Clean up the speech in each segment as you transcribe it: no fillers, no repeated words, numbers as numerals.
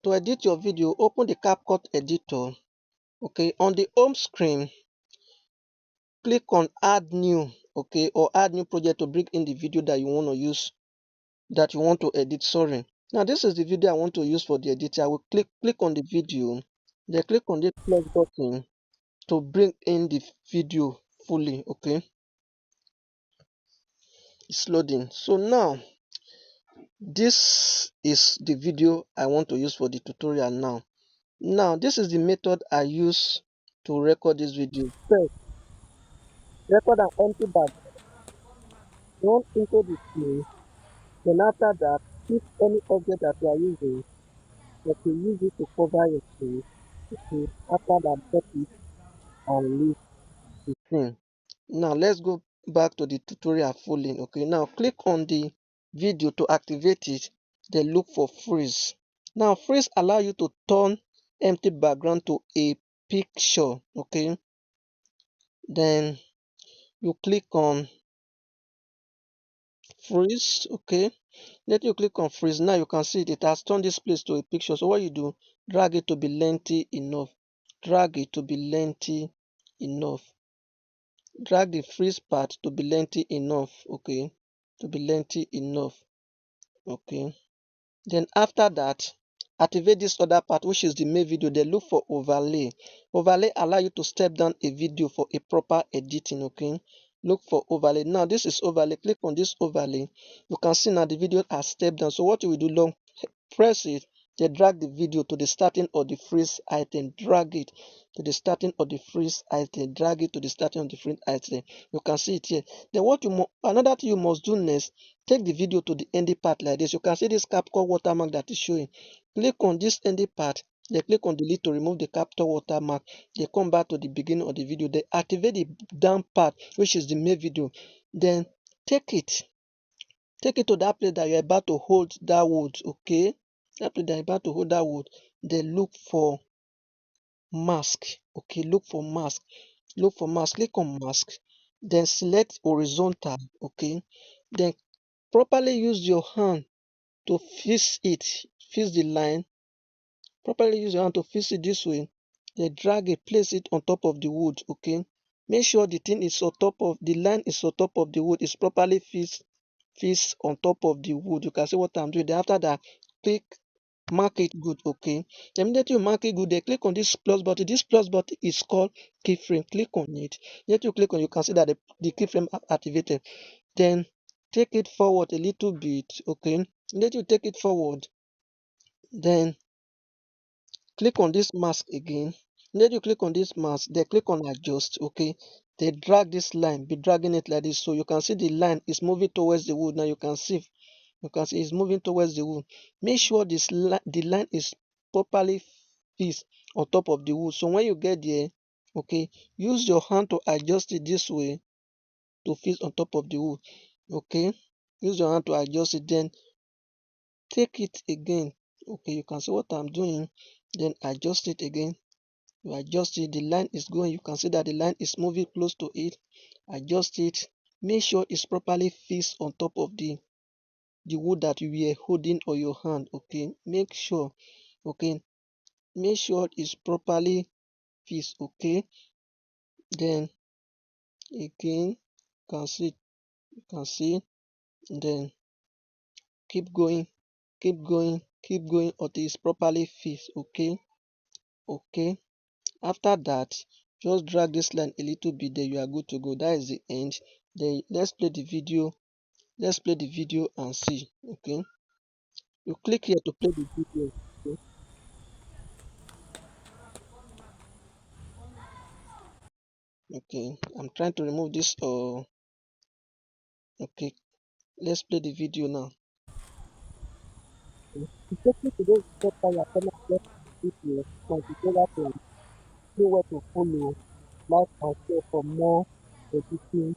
To edit your video, open the CapCut editor. Okay, on the home screen, click on add new, okay, or add new project to bring in the video that you want to use, that you want to edit. Sorry. Now this is the video I want to use for the edit. I will click on the video, then click on the plus button to bring in the video fully. Okay, it's loading. So now this is the video I want to use for the tutorial. Now this is the method I use to record this video. First, record an empty background, run into the scene. Then after that, pick any object that you are using, that you use it to cover your screen. Okay, after that, set it and leave the scene. Now let's go back to the tutorial fully. Okay, now click on the video to activate it, then look for freeze. Now freeze allow you to turn empty background to a picture. Okay, then you click on freeze. Okay, then you click on freeze. Now you can see it has turned this place to a picture. So what you do, drag it to be lengthy enough, drag it to be lengthy enough, drag the freeze part to be lengthy enough. Okay, to be lengthy enough. Okay, then after that, activate this other part, which is the main video. Then look for overlay. Overlay allow you to step down a video for a proper editing. Okay, look for overlay. Now this is overlay. Click on this overlay. You can see now the video has stepped down. So what you will do, long press it, then drag the video to the starting of the freeze item, drag it to the starting of the freeze item, drag it to the starting of the freeze item. You can see it here. Then what you another thing you must do next, take the video to the ending part like this. You can see this CapCut watermark that is showing. Click on this ending part, then click on delete to remove the CapCut watermark. Then come back to the beginning of the video, then activate the down part, which is the main video. Then take it to that place that you're about to hold that wood. Okay, that place that you're about to hold that wood, then look for mask. Okay, look for mask, click on mask, then select horizontal. Okay, then properly use your hand to fix it, fix the line. Properly use your hand to fix it this way, then drag it, place it on top of the wood. Okay, make sure the thing is on top of the line, is on top of the wood, is properly fixed on top of the wood. You can see what I'm doing. Then after that, click mark it good. Okay, the minute you mark it good, then click on this plus button. This plus button is called keyframe. Click on it. Yet you click on, you can see that the keyframe activated. Then take it forward a little bit. Okay, let you take it forward, then click on this mask again. Then you click on this mask, then click on adjust. Okay, then drag this line, be dragging it like this, so you can see the line is moving towards the wood. Now you can see it's moving towards the wood. Make sure the line is properly fixed on top of the wood. So when you get there, okay, use your hand to adjust it this way to fix on top of the wood. Okay, use your hand to adjust it, then take it again. Okay, you can see what I'm doing, then adjust it again. You adjust it, the line is going, you can see that the line is moving close to it. Adjust it, make sure it's properly fixed on top of the wood that you were holding on your hand. Okay, make sure, okay, make sure it's properly fixed. Okay, then again, you can see, then keep going, until it's properly fixed. Okay, okay, after that, just drag this line a little bit, then you are good to go. That is the end. Then let's play the video, and see. Okay, you click here to play the video. Okay, okay, I'm trying to remove this. Okay, let's play the video now. Exactly today's step by your channel get video from tutorial to know where to follow, like and share for more editing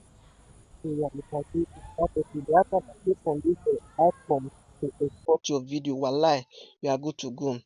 tutorial. You can see it perfectly. The after click on this icon to export your video. Voila, you are good to go.